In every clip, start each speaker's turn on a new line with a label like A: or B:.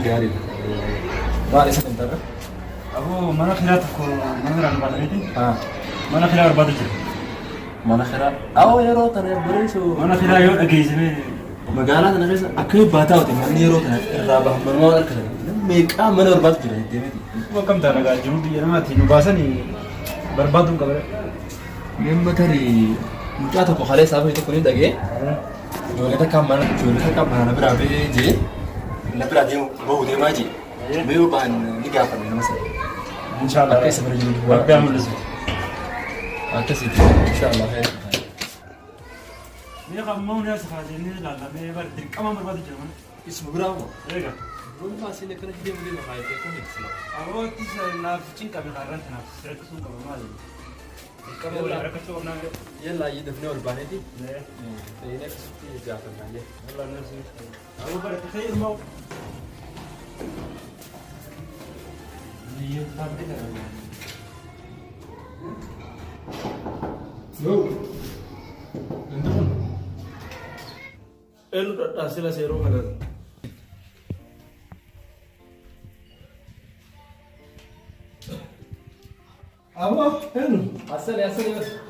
A: Gaarii. Maal isa hin ta'a?
B: Aboo mana firaa tokko mana firaa barbaadanii mana firaa barbaadu jira.
A: Mana firaa? Awoo yeroo tana bareesu.
B: Mana firaa yoo dhageessine
A: magaalaa kana keessa akka baataa ta'e manni yeroo tana irraa bahamanii waan akka meeqaa mana barbaadu jira deemee.
B: Akkam ta'a nagaa jiru biyya namaatti nu baasanii barbaaduu qabare.
A: Memba tarii mucaa tokko halee saafii tokko ni dhagee. Ijoollee takka mana biraa ba'ee jee na biraa deemu bahu deemaa jee. Mee ba'an ni gaafanne nama sana.
B: Inshaallah.
A: Akka isa bira jiru
B: Rabbi mul'isu.
A: Akkasitti inshaallah.
B: Mee qaamuma hundaa safaatee ni ilaalamee bar dirqama barbaadu jira mana.
A: Isuma biraa moo?
B: Eega.
A: Walumaa isin akkana deemu deema faayitee kan ibsina.
B: Abootti naaf cinqabe qarran tanaaf sirriitti sun qaba maali? Dirqama walii rakkachuu qabnaa mere.
A: Yalla ayyee dafnee ol baaneeti. Ta'ee akkasitti gaafannaa.
B: Walaa nafsi. Aboo baratti ta'e ilmoo. Biyya taatee dha.
C: Yo. Entah. Lu dah hasil zero kan? Apa?
A: Asal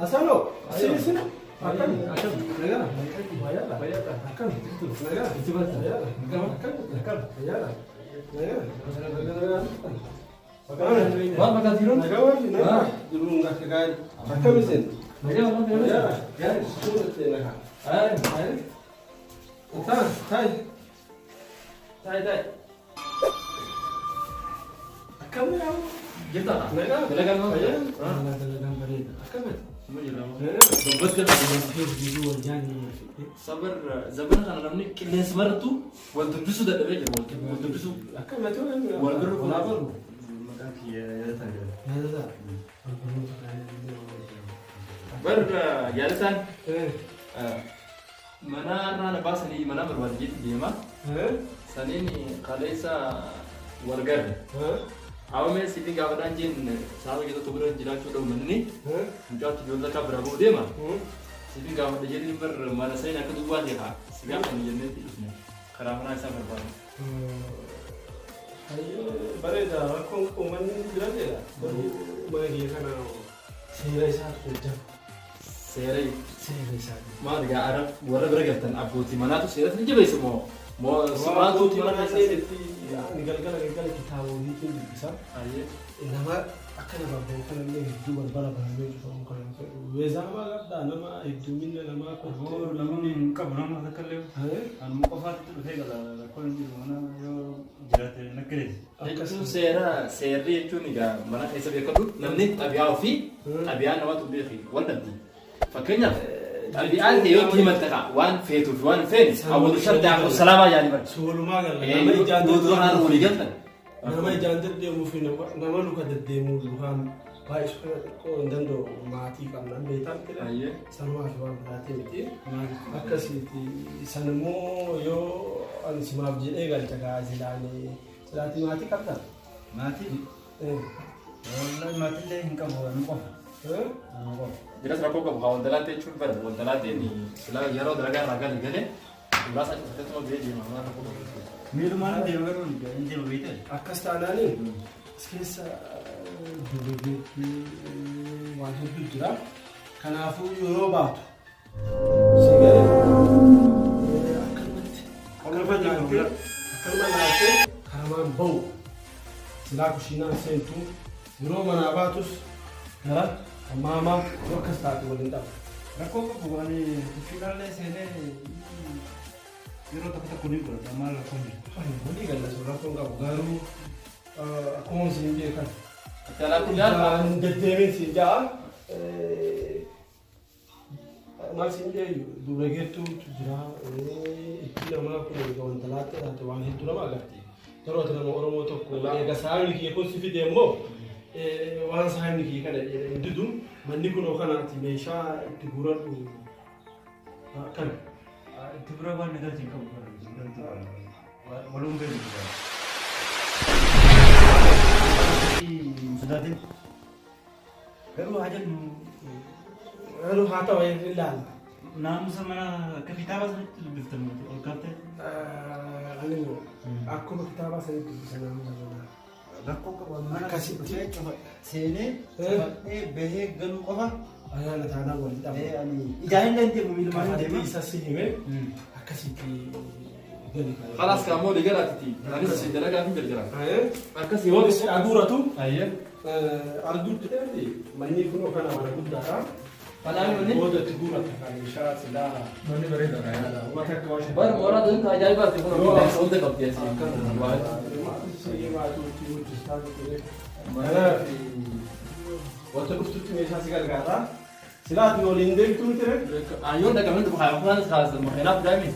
C: Asal lo? Sini. Akan. Negara. Bayar lah. Akan. Itu. Negara. Itu bahasa. Akan. Bayar lah. Negara. Makan tidur? Negara. Dulu enggak sekali. Akan mesin. Negara. Ya. Sudah negara. Ayo. Tai. Akan ya.
A: Kita tak? Dalagan apa?
C: Dalagan berita. Akan ya.
A: Bas kan sabar zaman kan namni kilen sabar tu waktu itu sudah ada aja waktu itu
C: akan macam mana
A: waktu itu kenapa
B: Makan kia ya tanya.
A: ber ya san mana rana bahasa ni mana berwajib dia mah sani ni kalesa warga awalnya sini gak ada anjing, sahaja kita tuh berjalan jalan sudah menini, muncul tujuan mereka berapa dia mah, sini gak ada jadi mana saya nak kedua dia kak, siapa yang jadi itu, karena mana saya berapa.
C: Ayo, berada aku kuman bilang dia, baru bagi karena serai satu jam, serai satu.
A: Mah dia Arab, buat beragam abu di mana tuh serai ini juga semua, mau semua tuh di mana
C: sih? Nigal kita tahu itu bisa.
A: Aye.
C: Nama akan apa? Bukan ini jual barang ini bukan. Wezama ada nama itu minna nama aku.
B: Oh, nama ni kamu nama tak kerja. Anu mukafat itu betul kalau kau ni mana yo jerat nak kerja.
A: Itu seri itu nih kan, mana saya sebut tu, namni tabian nama tu dia fi, wanda tu. Fakirnya tabian dia yo kimat tak, one fetu, one fence. Awal syarda aku selama jadi ber.
C: Sebelum magal.
A: Nama itu orang muligat kan.
C: Nama jantan dia mufin nama lu kata demo luhan. Baik ko ndando mati kamna betam kira.
A: Aye.
C: Sama sama mati mati. Akasi ti sanmo yo an simab jile gal jaga jilani. Selati mati kamna.
B: Mati. Wallahi mati deh hingga bukan kau. Kau.
A: Jelas aku kau kawan dalam tu cuma ber, kawan dalam ni. Selalu jaro dalaga raga ni kan? Jelas aku kita tu dia je mana aku.
B: Miru mana dia baru ni, ini begitu.
C: Akas tanah ni. Skesa dulu wajib tu jira. Kanafu Eropa tu. Sehingga akan mati. Kalau pada nanti akan mati. Karaman bau. Selaku Cina sentu. Eropa mana batus. Nara. Mama akas tak tu boleh tak.
B: Aku bukan ni finalnya sini. Euro tak kuning tu, amal kuning.
C: Ini kan surat tu enggak baru. Aku mau sini kan.
A: Kalau aku jalan,
C: Dedemin sejak masih dia dulu gitu jira itu nama aku dari kawan telat atau orang itu nama agak terus nama orang itu aku gasal ni kau sih dia mau orang saham ni kan itu tu mandi kuno kan nanti mesha itu burat tu kan
B: Itu berapa negara jika bukan? Belum beri. Sudah tin. Baru aja.
C: Lalu hata yang hilang.
B: naamusa mana akka kitaaba sanatti dubbiftan ol kaatee.
C: Ani akkuma kitaaba sanatti dubbisa naamusa mana.
B: Rakkoo qabu mana
C: Akkasitti.
B: seenee cufadhee bahee galuu qofa.
C: Ayyaana taanaa walitti dhabu.
B: Ijaan hin deemu miiluma hin deema.
C: Isa si hime akkasitti gali kana.
A: خلاص كامو دي قالت تي انا لسه درجه في الجرا
C: Akkasii yoo isin aduuratu
A: ايوه
C: arguutti dheerti manni kunoo kana mana guddaadha.
A: فانا مني
C: Booda itti duurata kan ishaa silaa
A: مني بريد
C: uummata akka waan
A: بار مراد انت عجائبات يكون صوت قبل يا
C: Wanta dhuftutti meeshaa si gargaara. Silaati waliin deemtu miti rek.
A: ايون ده كمان تبغى خلاص خلاص المخيلات دائما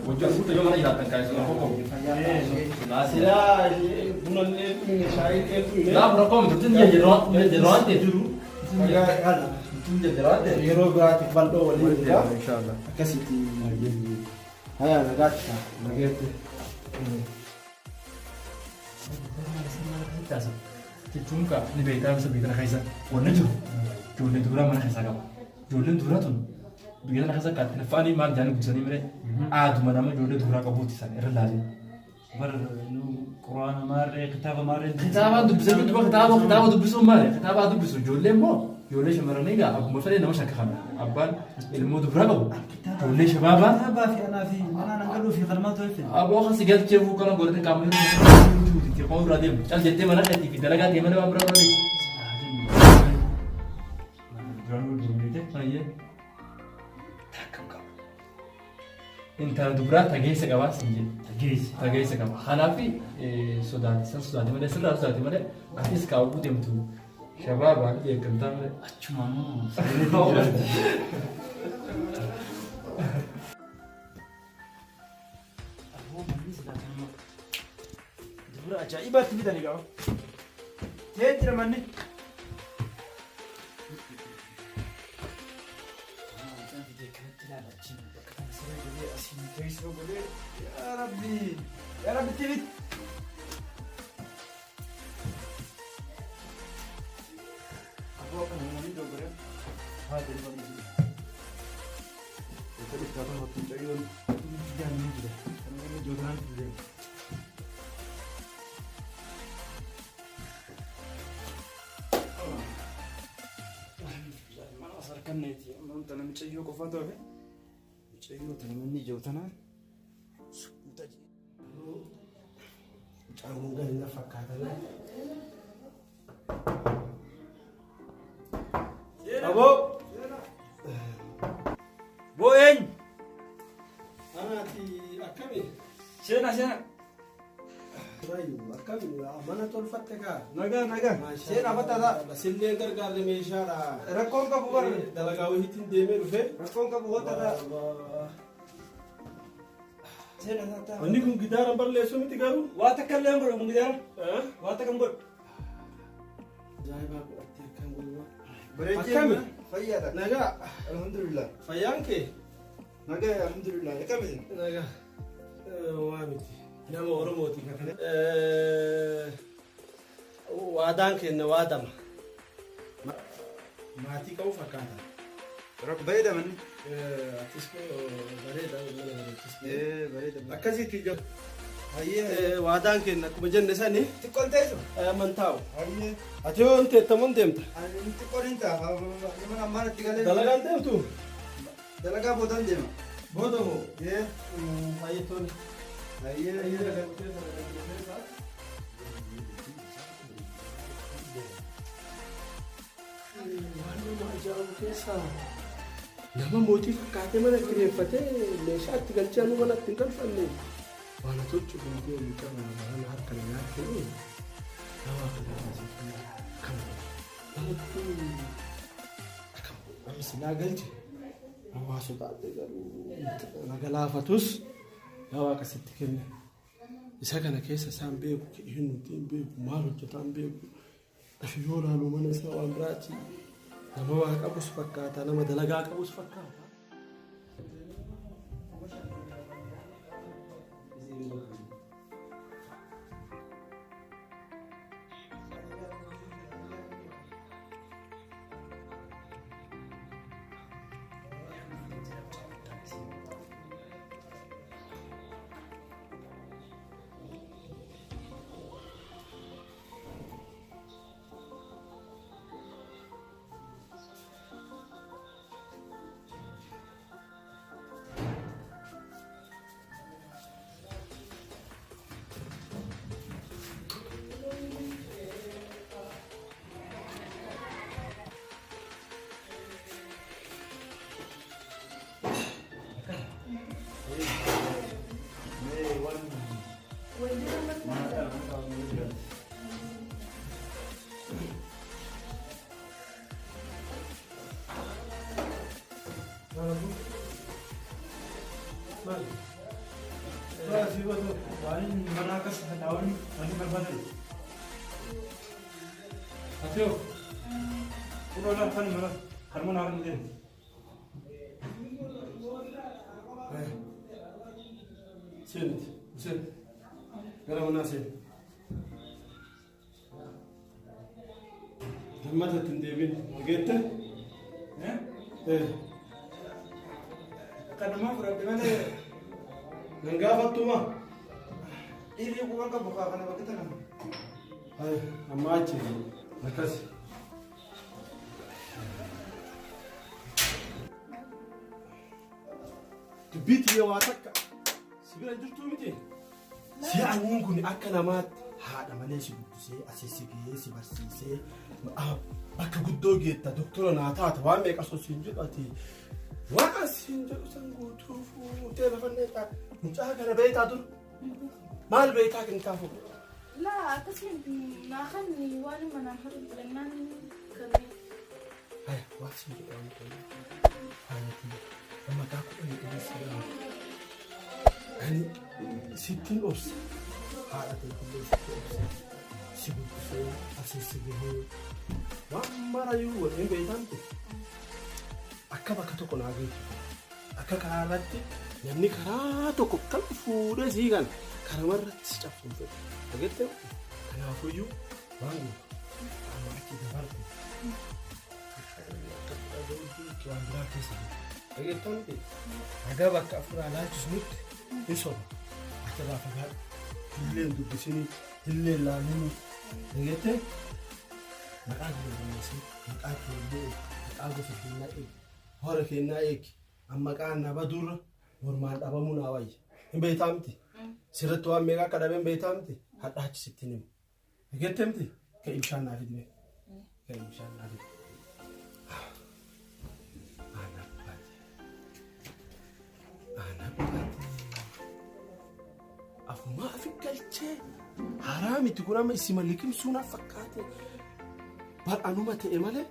A: وجه قلت يوم انا يلا كان
C: Silaa bunallee meeshaalee dheertu
A: لا برقم تنجي جرات تدرو
C: yeroo biraatiif bal'oo waliin jira.
A: ان شاء الله
C: Akkasitti hayaa nagaatti nageetti.
A: Jechuunka ni beektaa bisa beektaa keessa wanna jiru ijoollee duraa mana keessa qaba. Ijoolleen duraa tun biyya sana keessa kaatti lafaanii maal jaanii guddisanii miree aaduma nama ijoollee duraa qabuutti isaan irra laalee.
B: Bara quraana maarree kitaaba maarree.
A: Kitaaba dubbisanii duba kitaaba dubbisuun maali? Kitaaba dubbisu ijoollee immoo ijoollee shamarranii egaa akkuma fedhe nama shakka kana abbaan ilmoo duraa qabu ijoollee shabaabaa.
B: Kitaabaa fi anaa fi mana nangaluu fi qalmaa tolfin.
A: Aboo kasi galchee fuu kana godhatee qaamni qoma irraa deemu cal jettee mana dheetii fi dalagaa deemee nama bira bira deemu. Intala dubaraa tageessa qabaa sin jedhe. Tageessa qaba. Kanaafi sodaate malee sirraa sodaate malee atis kaawwuu deemtu shabaabaa fi eeggamtaa malee.
B: Achumaan dubara ajaa'ibaatti bitanii qaba. Tee jira manni. Ya Rabbi tibit. Aku akan mengambil dober. Hadir bagi sini. Kita sekarang waktu cayun jangan ini juga. Karena ini jodohan juga. Mana asarkan nanti. Mau tanam cayu kau faham tak? Cayu tanam ini jauh tanah.
C: Caamuun gadi na fakkaatan.
B: Abo. Boeng.
C: Anaati akkami?
B: Sena.
C: Rayu akkami mana tolfatte kaa?
B: Naga. Sena batata.
C: Basillee gargaarre meeshaadha.
B: Rakkoon qabu bar.
C: Dalagaa wayiitiin deemee dhufe.
B: Rakkoon qabu batata. Sena tata.
C: Wanni kun gitaara balleessu miti garuu?
B: Waa takka illee godhu mun gidaara. Waa takka godhu.
C: Ajaa'ibaa godhattee akkan gulma.
B: Bareechee fayyaadha.
C: Nagaa.
B: Alhamdulillah.
C: Fayyaan kee?
B: Nagaa alhamdulillah. Yakamisin.
C: Nagaa. Waa miti. Nama Oromooti. Waadaan kenna waadama. Maatii qabu fakkaata.
B: Rakko bareeda manni.
C: Atis bareeda mana bareechiste.
B: Bareeda.
C: Akkasitti ijoo.
B: Hayyee.
C: Waadaan kenna akkuma jenne sani.
B: Xiqqoon teessu.
C: Amantaa'u.
B: Hayyee.
C: Ati yoo hin teettamuun deemta.
B: Ani xiqqoon hin ta'a. Mana ammaan itti galee.
C: Dalagaan deemtu?
B: Dalagaa boodaan deema.
C: Booda moo?
B: Yee.
C: Fayyitoonni.
B: Hayyee.
C: Waan nama ajaa'ibu keessaa nama mootii fakkaatee mana kireeffatee meeshaa itti galchee anu mana itti hin galfanne waan tolchu kun deemu qaba waan harka namaa kennu nama kan namatti akkam silaa galche hawaasota garuu nagalaafatus yaa waaqa sitti kenne isa kana keessa isaan beeku hin nuti hin beeku maal hojjetaan beeku yoo laalu mana isaa waan biraati nama waa qabus fakkaata nama dalagaa qabus fakkaata. Maal?
B: Asii gosa waan mana akkas dhaawwan adii barbaadu. Asii hoo? Kunoo laafaan mana harma naa hin deemu.
C: Seeniti, seen. Gara manaa seen. Lammata ittiin deebiin dhageette?
B: Kanumaa fudhadhe malee
C: Nan gaafattuma?
B: dhiirri quban qabu kaa kana bakka tana.
C: Amma achi akkas. Dubbii xiyya waa takka si bira jirtuu miti? Si'aaniin kun akka namaatti haadha malee si guddisee asii si gahee si barsiisee bakka guddoo geetta doktora naa taata waan meeqa sosiin jedhu ati waan asiin jedhu san guutuu fuutee lafannee mucaa kana beektaa dur maal beektaa kan taafu?
D: لا تسلم ما خلني وانا ما ناخذ لما كمل
C: هاي واسي لما تاكل يعني 60 أوس هذا كله 60 أوس سبب أساسيه ما رأيو إن بيتانتي أكبر كتوكو ناقي أكبر كاراتي يمني كراتو كم فورة زيغان كرامر تشافون في أجد أنا أقوليو بانو أنا أكيد بارتي كلام براكيس أجد تانتي أجابك أفرا لا تسمت يسوع أكيد أفرا الليل دبسيني الليل لا نمو أجد مقابل الناس مقابل الليل مقابل في النائب هذا في النائب أما كان بدور ورمان أبا مناوي إن بيتامتي سيرت وام ميغا كدابن بيتامتي حتى هاتش ستينم أجدتمتي كإمشان نافدني كإمشان نافد أنا باتي أفما أفكرت حرامي تقول أما اسم لكم سونا فكاتي بل أنوما تأمله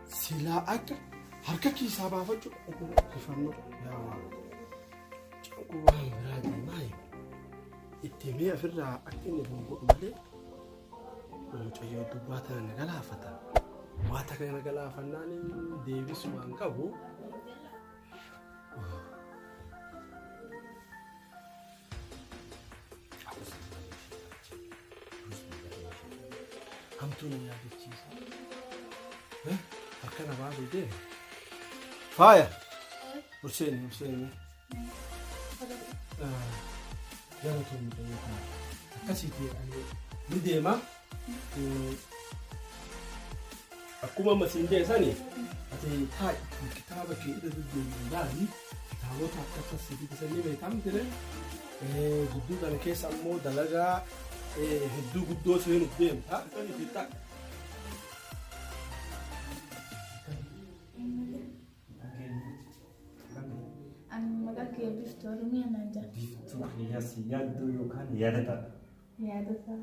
C: سلا أكل harkakii isaa baafachuu ifannoo yaa waan biraati maali itti mee ofirraa akka inni bongodhu malee mucayyoo dubbaa tana na galaafata waata kana galaafannaan deebisu waan qabu hamtuun yaadachiisa akkana baasuu deema فايا حسين جانتهم مدينة كسيتي يعني مديمة أقوم مسين ده ثاني أتي تاي كتابك إذا تدري كتابه تحت كسيتي تسمي بيتام ترى جدود أنا كيس أمو دلجا هدو جدود سوين قدام ها ثاني بيتاك
B: yaaddu yookaan yaadata.
D: Yaadata.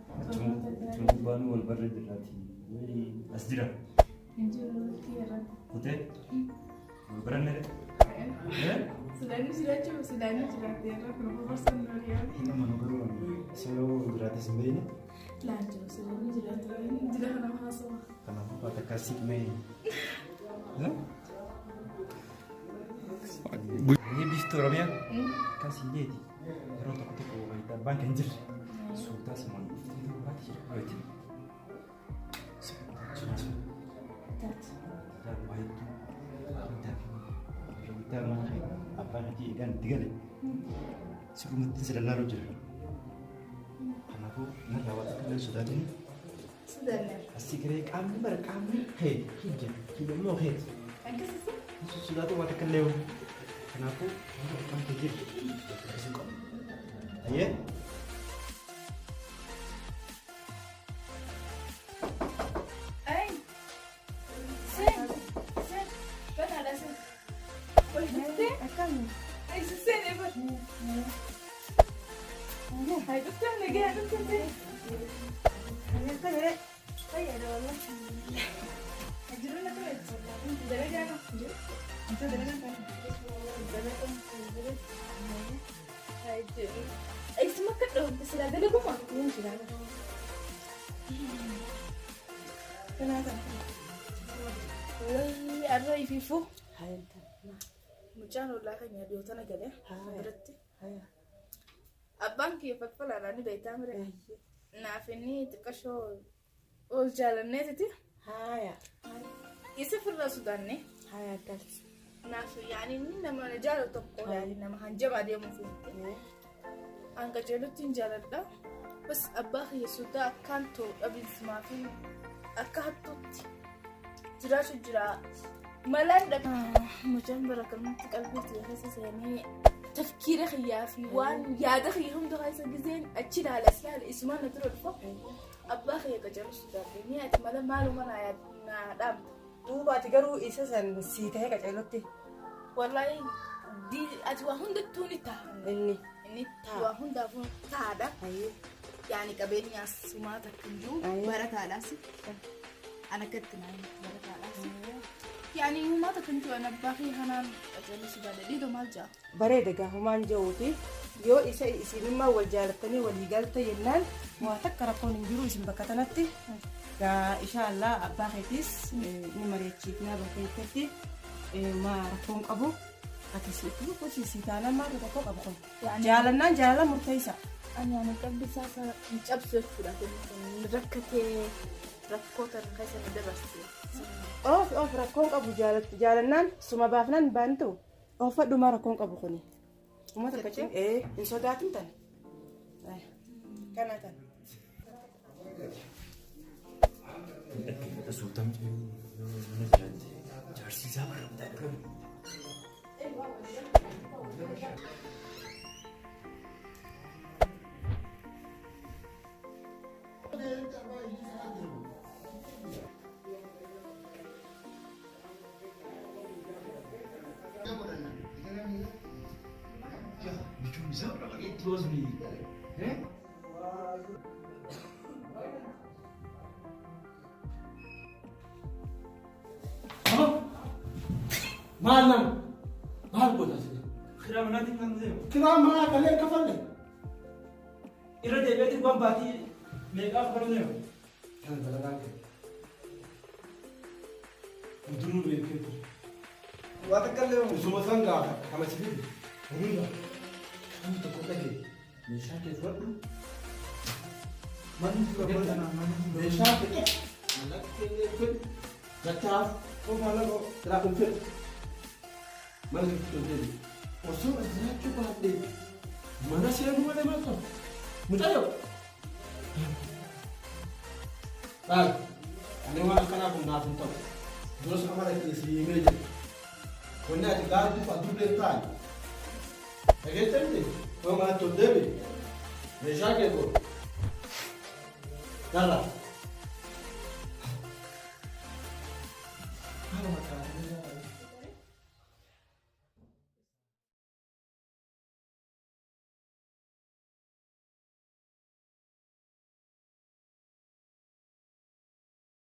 B: Cumbaan wal barra jiraati. As jira.
D: Injiru tiyara.
B: Kutee wal baranne.
D: Sudaani jiraachuu sudaani jiraate irra kuma barsan noriyaa.
B: Inni mana garuu siroo jiraate sin beeyne.
D: Laanjoo sudaani jiraate jira kana haasawaa.
B: Kanaafuu waan akka sikmee. Ini bistu Oromiyaa kan sineeti yeroo tokko tokko wayita abbaan kan jirre suutaa simaan itti baati jira wayti abbaan hojii eegaan itti gale sigumatti silallaaloo jira kanaafuu narraa waan akka sodaatiin asii garee qaamni bara qaamni heeti hin immoo heeti sodaatuu waan akka leewu kenapa? Kamu kecil, suka. Ayah.
D: Sen, kan ada sen. Sen, akan. Sen apa? Hai, betul lagi ada sen. Ayah kan ada. Ayah ada Allah. Ajaran apa? Dari dia kan? Itu dari kan? اسمك كده بس لا ده لكم ممكن هذا كناتا والله الرأي في فو
E: هاي انت
D: مجان ولا كان يديو تنا كده برتي
E: هاي
D: أبان كيف أقبل على ني بيت أمره نافني تكشو وجالني تتي
E: هاي
D: يسافر السودان
E: هاي انت
D: نافي يعني لما نجالو تبقى يعني لما هنجمع دي مفيد أنك جلو تنجال ده بس أباخي يسودا كانتو أبي سمافي أكهتوتي جراش جرا ملان دك مجان بركة من تقلبي تيحس يعني تفكير خيافي وان يا دخيهم ده هاي سجزين أشيل على أسيال اسمه نترو الفق أباخي يكجلو سودا بني أتمنى مالو منا يا نادم
E: دوبا تقروا إساسا سيته هيك علوتي
D: والله دي أتوا هندك توني تا
E: إني
D: أتوا هندا فون تادا
E: هاي
D: يعني كبيني أسمع تكنجو بركة على سي أنا كنت نايم بركة على سي يعني ما تكنجو أنا باقي هنا أجل سودان دي دوم الجا
E: بريدة همان جوتي يو إسا ما وجالتني ولي قالت ينال واتكر كون نجرو اسم بكتنتي إن شاء الله باقيتيس نمريتشيكنا بكيتتي ما رفون أبو أتسيتو وتسيتانا ما رفون أبو
D: يعني
E: جالنا جالا مرتيسا
D: أنا كبي ساسا نجابسك فلا نركتي ركوتا نخيسا ندرستي
E: أوف ركون أبو جالنا سما بافنان بانتو أوف دو ما ركون أبو خني وما تكتين إيه إن صداتن تاني كانت
B: Sultan نزلت جارسي زابر مدرب يا بيجون زابر لقيت لوزني ها
C: مالنا مال قول أسلي
A: خير منادي كان زين
C: كلام ما كلام كفلني
A: إرادة بيتي بام باتي ميك أخبر زين
C: كان بلغاك مدرون بيركض واتكلم سوما سانغا كما تفيد وريلا أنت كوكاكي مشاكل فرق ما نفكر مشاكل لك كل نتعرف وما له تراكم فيه ما لك تقولي وصول الزهاد شو بعدين ما نسي أنا ولا ما كان متأيب طيب أنا ما كان أكون نافن طب دوس كمان يسير يميل كنا تقال تفضل بيتان أجل تبدي وما تودبي مشاكل يلا